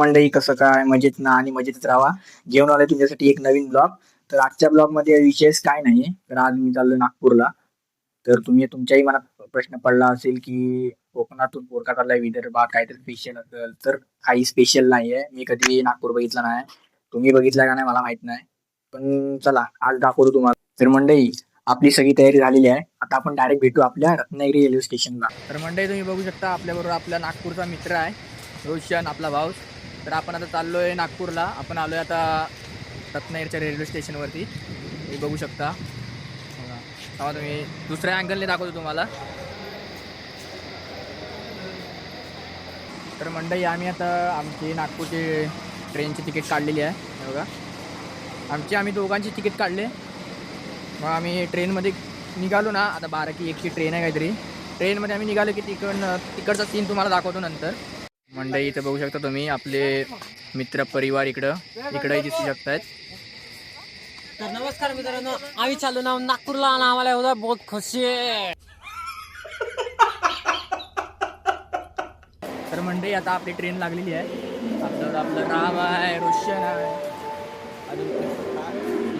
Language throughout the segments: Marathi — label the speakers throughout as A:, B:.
A: मंडळी, कसं काय? मजेत ना? आणि मजेतच राहा. घेऊन आलोय तुमच्यासाठी एक नवीन ब्लॉग. तर आजच्या ब्लॉगमध्ये विशेष काय नाहीये. तर आज मी चाललोय नागपूरला. तर तुमच्याही मनात प्रश्न पडला असेल की कोकणातून पोरका चाललाय विदर्भात, काहीतरी स्पेशल असेल. तर काही स्पेशल नाहीये. मी कधी नागपूर बघितला नाही. तुम्ही बघितला का नाही मला माहित नाही. पण चला आज दाखवतो तुम्हाला. तर मंडळी, आपली सगळी तयारी झालेली आहे. आता आपण डायरेक्ट भेटू आपल्या रत्नागिरी रेल्वे स्टेशनला. तर मंडळी, तुम्ही बघू शकता आपल्याबरोबर आपला नागपूरचा मित्र आहे रोशन, आपला भाऊ. तर आपण आता चाललोय नागपूरला. आपण आलोय आता रत्नागिरीच्या रेल्वे स्टेशनवरती. हे बघू शकता. तेव्हा तुम्ही दुसऱ्या अँगलने दाखवतो तुम्हाला. तर मंडळी, आम्ही आता आमची नागपूरची ट्रेनची तिकीट काढलेली आहे. हे बघा, आम्ही दोघांची तिकीट काढले. मग आम्ही ट्रेनमध्ये निघालो ना. आता 12 की 1ची ट्रेन आहे काहीतरी. ट्रेनमध्ये आम्ही निघालो की तिकडचा सीन तुम्हाला दाखवतो नंतर. मंडळी, इथं बघू शकता तुम्ही आपले मित्र परिवार इकडंही दिसू शकतायत.
B: तर नमस्कार मित्रांनो, आम्ही चाललो ना नागपूरला आणि आम्हाला एवढा बहुत खुशी आहे.
A: तर मंडळी, आता आपली ट्रेन लागलेली आहे. आपलं राम आहे, रोशन आहे, अजून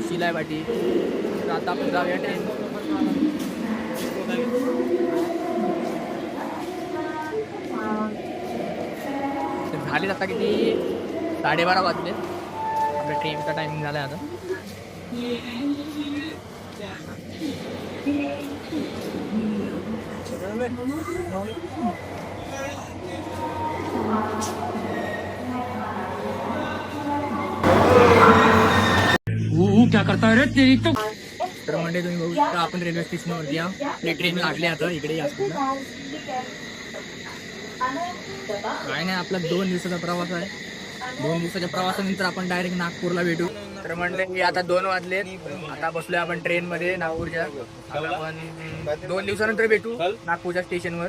A: सुशीला आहे बाटी. तर आता आपण जाऊया ट्रेन. झाले आता किती 12:30 वाजले. आपल्या ट्रेनचा टायमिंग झाला आहे आता.
B: क्या करता रे तेरी तो.
A: तर म्हणजे तुम्ही बघू शकता आपण रेल्वे स्टेशनवरती आपली ट्रेन लागली आता. इकडे या काय नाही, आपला 2 दिवसाचा प्रवास आहे. 2 दिवसाच्या प्रवासानंतर आपण डायरेक्ट नागपूरला भेटू. तर म्हणले की आता 2 वाजलेत. आता बसलोय आपण ट्रेन मध्ये नागपूरच्या. आपण 2 दिवसानंतर भेटू नागपूरच्या स्टेशनवर.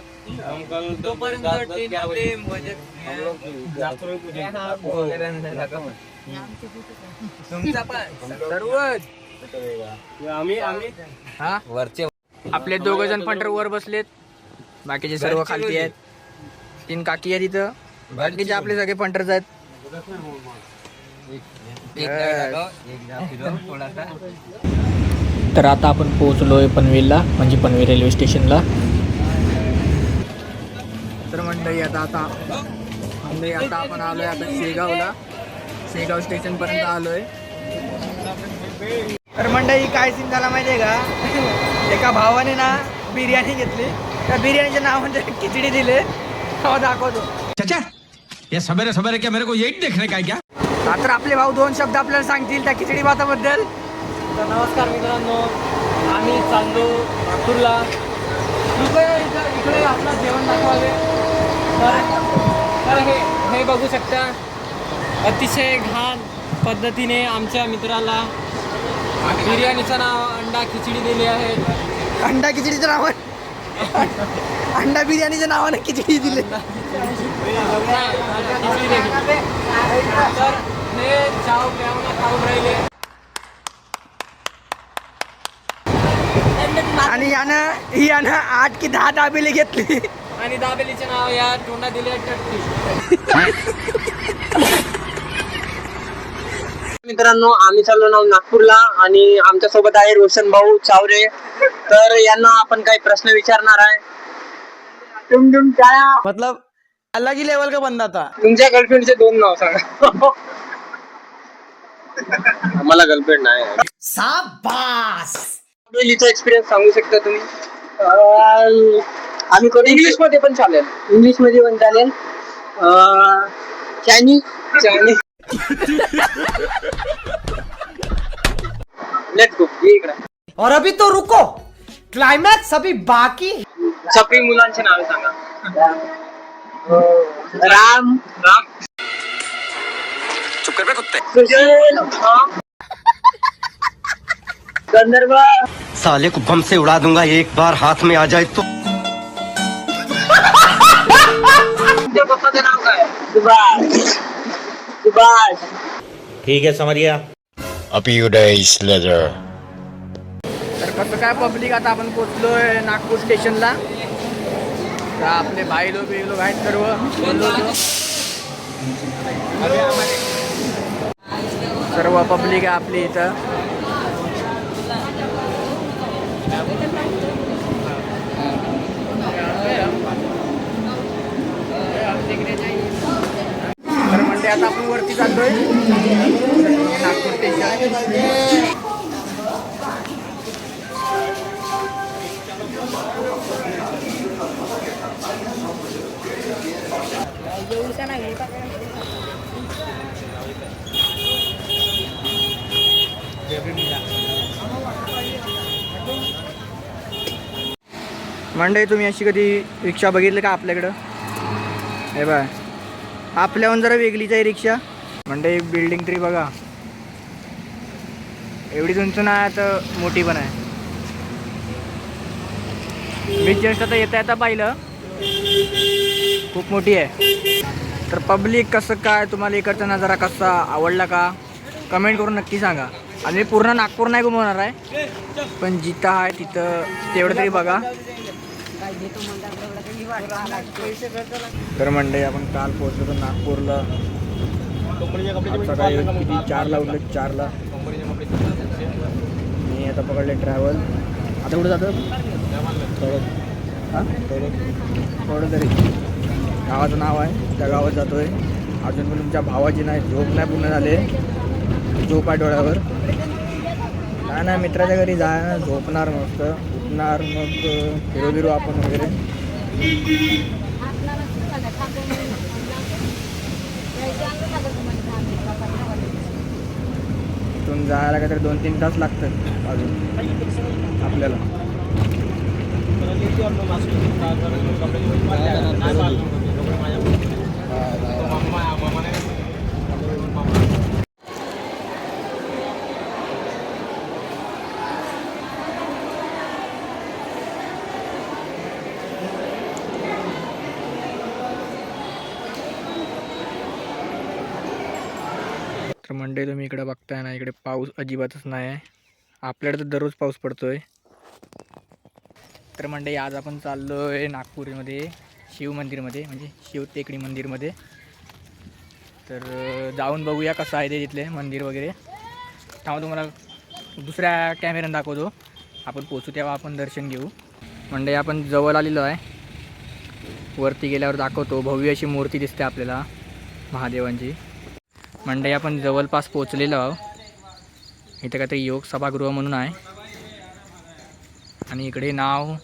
B: तोपर्यंत
A: तुमचा पण सर्वच हा
B: वरचे
A: आपले 2 जण पंढर वर बसलेत. बाकीचे सर्व खालती आहेत. 3 काकी आहेत इथं. बाकीचे आपले सगळे पंढरच आहेत. तर आता आपण पोहोचलोय पनवेलला, म्हणजे पनवेल रेल्वे स्टेशनला. तर मंडळी, आता आपण आलोय आता शेगावला. शेगाव स्टेशन पर्यंत आलोय. तर मंडळी, काय सीन झाला माहितीये का? एका भावाने ना बिर्याणी घेतली. त्या बिर्याणीच्या नावाने खिचडी दिले. दाखवतो.
C: चाचा, ये सवेरे सवेरे क्या मेरे को यही देखने का है क्या?
A: तर आपले भाऊ 2 शब्द आपल्याला सांगतील त्या खिचडी भाताबद्दल.
B: तर नमस्कार मित्रांनो, आम्ही चाललो नागपूरला. इकडे आपलं जेवण दाखवावे. तर हे बघू शकता, अतिशय घाण पद्धतीने आमच्या मित्राला बिर्याणीचं नाव अंडा खिचडी दिली आहे.
A: अंडा खिचडीचं नाव, अंडा बिर्याणीच्या नावाने खिचडी दिली.
B: तर हे चाव प्यावना खाऊन राहिले.
A: आणि यानं 8 की 10 दाबेली घेतली.
B: आणि दाबेलीचे नाव या तोंडा दिले टट्टी. मित्रांनो, आम्ही चाललो ना नागपूरला आणि आमच्या सोबत आहे रोशन भाऊ चावरे. तर यांना आपण काही प्रश्न विचारणार आहे. तुम क्या
A: मतलब अलग ही लेवल का बंदा था.
B: तुमच्या गर्लफ्रेंडचे 2 नाव सांगा. आम्हाला गर्लफ्रेंड नाही.
A: शाबास.
B: दाबेलीचा एक्सपिरियन्स सांगू शकता तुम्ही? आम्ही कधी इंग्लिश मध्ये पण चालेल. Chinese let's go. ये इकडे.
D: और अभी तो रुको, क्लाइमैक्स अभी बाकी.
B: सगळी मुलांची नावे सांगा. राम.
C: चुप कर बे कुत्ते.
B: सुशील. गंधर्व.
E: साले को बम से उड़ा दूंगा एक बार हाथ में आ जाए तो.
B: तुमच्या पप्पाचं नाव काय? सुभाष.
F: ठीक है समझ गया.
G: A few days later.
A: तर कसं काय पब्लिक, आता आपण पोहोचलोय नागपूर स्टेशनला. तर आपले भाई लोक आहेत सर्व. सर्व पब्लिक आहे आपली इथं. तर म्हणजे आता आपण वरती जातोय नागपूर स्टेशन. मंडळी तुम्ही अशी कधी रिक्षा बघितली का आपल्याकडं? हे बघा आपल्याहून जरा वेगळीच आहे रिक्षा. मंडळी बिल्डिंग तरी बघा, एवढी उंच नाही तर मोठी पण आहे. मी जस्ट आता येता पाहिलं, खूप मोठी आहे. तर पब्लिक कसं काय, तुम्हाला इकडचा नजारा कसा आवडला का कमेंट करून नक्की सांगा. आणि मी पूर्ण नागपूर नाही घुमवणार आहे, पण जिथं आहे तिथं तेवढं तरी बघा. तर मंडळी आपण काल पोहोचलो तर नागपूरला सकाळी किती 4ला उठलो, 4ला. मी आता पकडले ट्रॅव्हल. आता कुठं जातं? थोडं तरी गावाचं नाव आहे, त्या गावात जातोय. अजून पण तुमच्या भावाची नाही झोप नाही पूर्ण झाले, झोप आहे डोळ्यावर. नाही मित्राच्या घरी जाणार, झोपणार मस्त, उठणार मग फिरू आपण वगैरे. इथून जायला काहीतरी 2-3 तास लागतात अजून आपल्याला. तर मंडळी तुम्ही इकडे बघताय ना, इकडे पाऊस अजिबातच नाही आहे. आपल्याकडे तर दररोज पाऊस पडतोय. तर मंडळी आज आपण चाललो आहे नागपूरमध्ये शिव मंदिरमध्ये, म्हणजे शिव टेकडी मंदिरमध्ये. तर जाऊन बघूया कसं आहे ते तिथले मंदिर वगैरे. तेव्हा तुम्हाला दुसऱ्या कॅमेऱ्यानं दाखवतो. आपण पोचू तेव्हा आपण दर्शन घेऊ. मंडळी आपण जवळ आलेलो आहे, वरती गेल्यावर दाखवतो. भव्य अशी मूर्ती दिसते आपल्याला महादेवांची. मंडळी आपण जवळपास पोचलेलो आहोत. इथं काहीतरी योग सभागृह म्हणून आहे, आणि इकडे नाव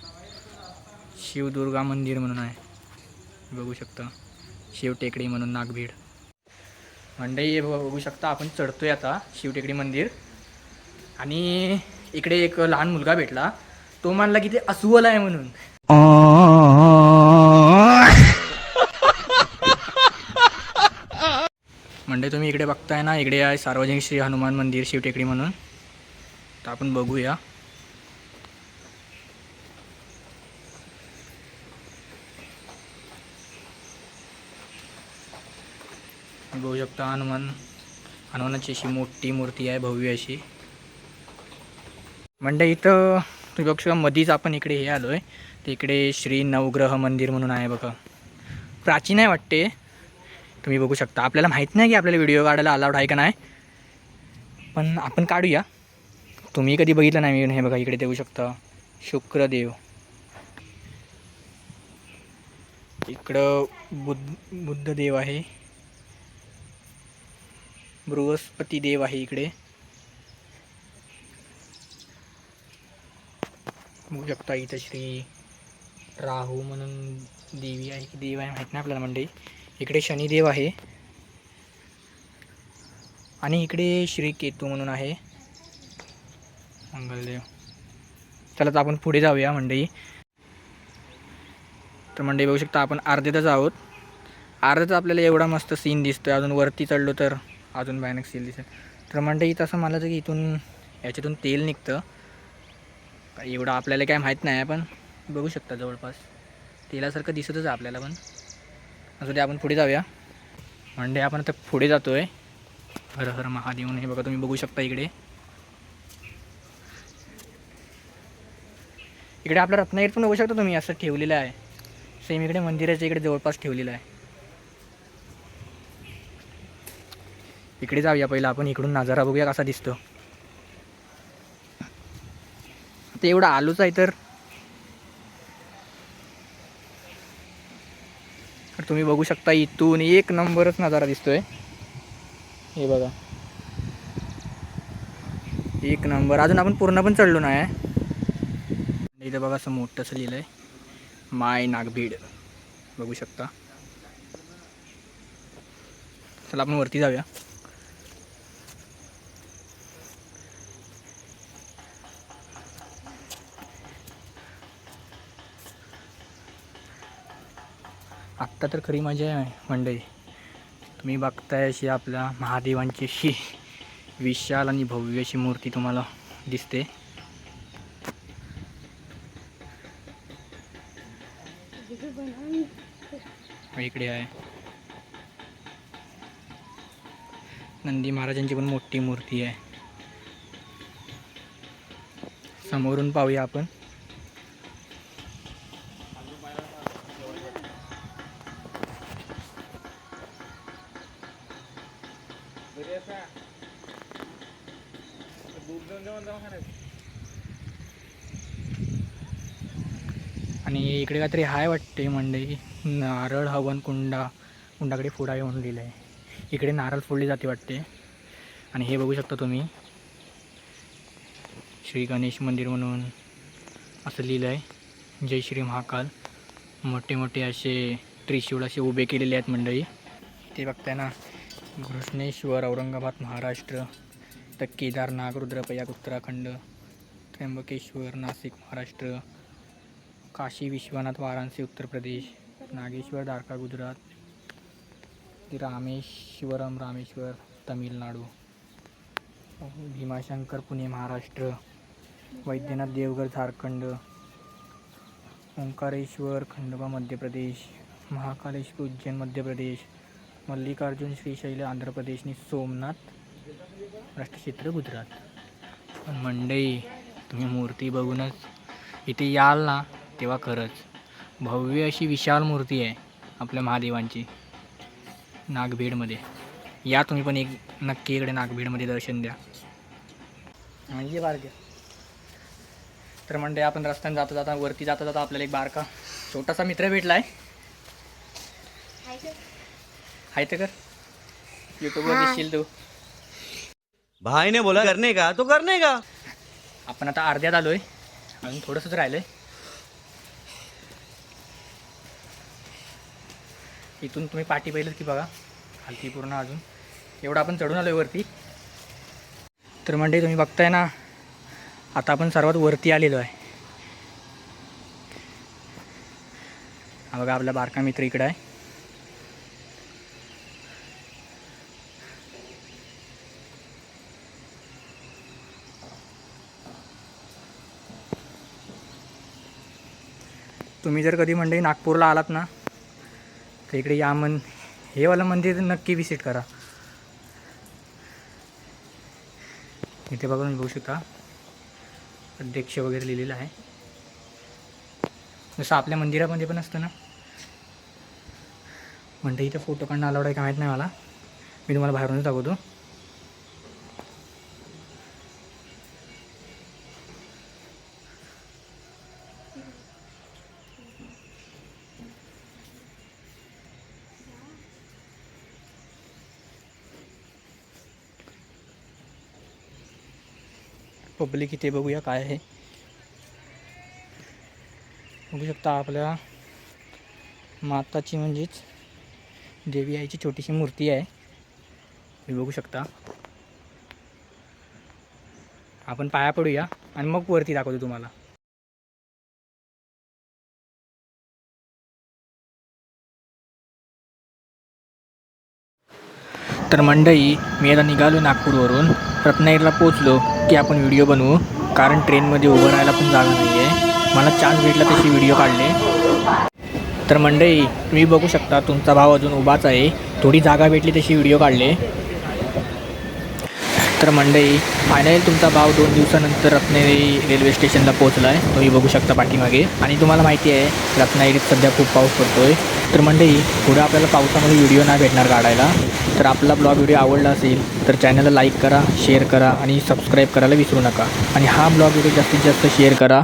A: शिवदुर्गा मंदिर म्हणून आहे, बघू शकता. शिव टेकडी म्हणून नागभीड. मंडळी बघू शकता आपण चढतोय आता शिव टेकडी मंदिर. आणि इकडे एक लहान मुलगा भेटला, तो म्हणला की ते अस्वल आहे म्हणून. मंडळी तुम्ही इकडे बघताय ना, इकडे आहे सार्वजनिक श्री हनुमान मंदिर शिव टेकडी म्हणून. तर आपण बघूया. बघू शकता हनुमानाची अशी मोठी मूर्ती आहे, भव्य अशी. म्हणजे इथं तुम्ही बघू शकता मधीच आपण इकडे हे आलो आहे, ते इकडे श्री नवग्रह मंदिर म्हणून आहे बघा. प्राचीन आहे वाटते, तुम्ही बघू शकता. आपल्याला माहीत नाही की आपल्याला व्हिडिओ काढायला अलाउड आहे का नाही, पण आपण काढूया. तुम्ही कधी बघितलं नाही मी, हे बघा इकडे देऊ शकता शुक्रदेव. इकडं बुद्ध देव आहे, बृहस्पती देव आहे इकडे, बघू शकता. इथं श्री राहू म्हणून देवी आहे की देव आहे माहीत नाही आपल्याला. मंडळी इकडे शनिदेव आहे, आणि इकडे श्री केतू म्हणून आहे, मंगलदेव. चला तर आपण पुढे जाऊया मंडळी. तर मंडळी बघू शकता आपण अर्ध्यातच आहोत. अर्ध्यात आपल्याला एवढा मस्त सीन दिसतोय, अजून वरती चढलो तर अजून भयानक सीन दिसेल. तर मंडळी तसं मला तर की इथून याच्यातून तेल निघतं, एवढं आपल्याला काय माहीत नाही, पण बघू शकता जवळपास तेलासारखं दिसतच आहे आपल्याला. पण असं ते आपण पुढे जाऊया. म्हणजे आपण आता पुढे जातो आहे. हर हर महादेव. हे बघा तुम्ही बघू शकता इकडे. इकडे आपला रत्नागिरी पण बघू शकता तुम्ही, असं ठेवलेलं आहे सेम. इकडे मंदिराच्या इकडे जवळपास ठेवलेलं आहे. इकडे जाऊया पहिला आपण, इकडून नजारा बघूया कसा दिसतो. आता एवढं आलोच आहे तर तुम्ही बघू शकता इथून एक नंबरच नजारा दिसतोय. हे बघा एक नंबर. अजून आपण पूर्ण पण चढलो नाही. इथं बघा असं मोठं असं लिहिलं आहे माय नागभीड, बघू शकता. चला आपण वरती जाऊया. आत्ता तर खरी मजा आहे मंडळी. तुम्ही बघताय अशी आपल्या महादेवांची अशी विशाल आणि भव्य अशी मूर्ती तुम्हाला दिसते. इकडे आहे नंदी महाराजांची पण मोठी मूर्ती आहे. समोरून पाहूया आपण. आणि इकडे काहीतरी हाय वाटते मंडई, नारळ हवन कुंडाकडे फोडावे म्हणून लिहिलं आहे. इकडे नारळ फोडली जाते वाटते. आणि हे बघू शकता तुम्ही श्री गणेश मंदिर म्हणून असं लिहिलं आहे. जय श्री महाकाल. मोठे मोठे असे त्रिशूळ असे उभे केलेले आहेत मंडळी. ते बघताय ना, घृष्णेश्वर औरंगाबाद महाराष्ट्र, तर केदारनाथ रुद्रप्रयाग उत्तराखंड, त्र्यंबकेश्वर नाशिक महाराष्ट्र, काशी विश्वनाथ वाराणसी उत्तर प्रदेश, नागेश्वर द्वारका गुजरात, रामेश्वर तमिळनाडू, भीमाशंकर पुणे महाराष्ट्र, वैद्यनाथ देवघर झारखंड, ओंकारेश्वर खंडवा मध्य प्रदेश, महाकालेश्वर उज्जैन मध्य प्रदेश, मल्लिकार्जुन श्रीशैल आंध्र प्रदेश आणि सोमनाथ राष्ट्रक्षेत्र गुजरात. पण मंडई तुम्ही मूर्ती बघूनच इथे याल ना, तेव्हा खरंच भव्य अशी विशाल मूर्ती आहे आपल्या महादेवांची नागभीडमध्ये. या तुम्ही पण एक नक्की इकडे नागभीडमध्ये दर्शन द्या. म्हणजे बारक्या तर मंडळी आपण रस्त्याने जाता वरती जाता आपल्याला एक बारका छोटासा मित्र भेटला आहे. हाय तर कर, यूट्यूबवर दिसशील तू.
F: भाई ने बोला करने का तो करने का.
A: आपण आता अर्ध्यात आलोय, अजून थोडंसंच राहिलंय. इथून तुम्ही पाठी पाहिलं की बघा खालती पूर्ण अजून एवढं आपण चढून आलोय वरती. तर मंडळी तुम्ही बघताय ना, आता आपण सर्वात वरती आलेलो आहे. हा बघा आपला बारका मित्र इकडं आहे. तुम्ही जर कधी मंडळी नागपूरला आलात ना, तर इकडे या हे वालं मंदिर नक्की विजिट करा. इथे बघा तुम्ही बघू शकता अध्यक्ष वगैरे लिहिलेलं आहे, जसं आपल्या मंदिरामध्ये पण असतं ना. म्हणजे इथे फोटो काढणं अलाउड आहे का माहीत नाही मला, मी तुम्हाला बाहेरूनच दाखवतो. पब्लिक इथे बघूया काय आहे. बघू शकता आपल्या माताची म्हणजेच देवी आईची छोटीशी मूर्ती आहे, हे बघू शकता. आपण पाया पडूया आणि मग वरती दाखवतो तुम्हाला. तर मंडळी मी आता निघालो नागपूरवरून, रत्नागिरीला पोचलो की आपण व्हिडिओ बनवू, कारण ट्रेनमध्ये उभं राहायला पण जागा नाही आहे. मला चान्स भेटला तशी व्हिडिओ काढले. तर मंडळी तुम्ही बघू शकता तुमचा भाव अजून उभाच आहे, थोडी जागा भेटली तशी व्हिडिओ काढले. तर मंडळी फायनली तुमचा भाव 2 दिवसानंतर रत्नागिरी रेल्वे स्टेशनला पोहोचला आहे. तुम्ही बघू शकता पाठीमागे. आणि तुम्हाला माहिती आहे रत्नागिरीत सध्या खूप पाऊस पडतोय. तर मंडळी पुढे आपल्याला पावसामध्ये व्हिडिओ नाही भेटणार काढायला. तर आपला ब्लॉग व्हिडिओ आवडला असेल तर चॅनलला लाईक करा, शेअर करा आणि सबस्क्राईब करायला विसरू नका. आणि हा ब्लॉग व्हिडिओ जास्तीत जास्त शेअर करा.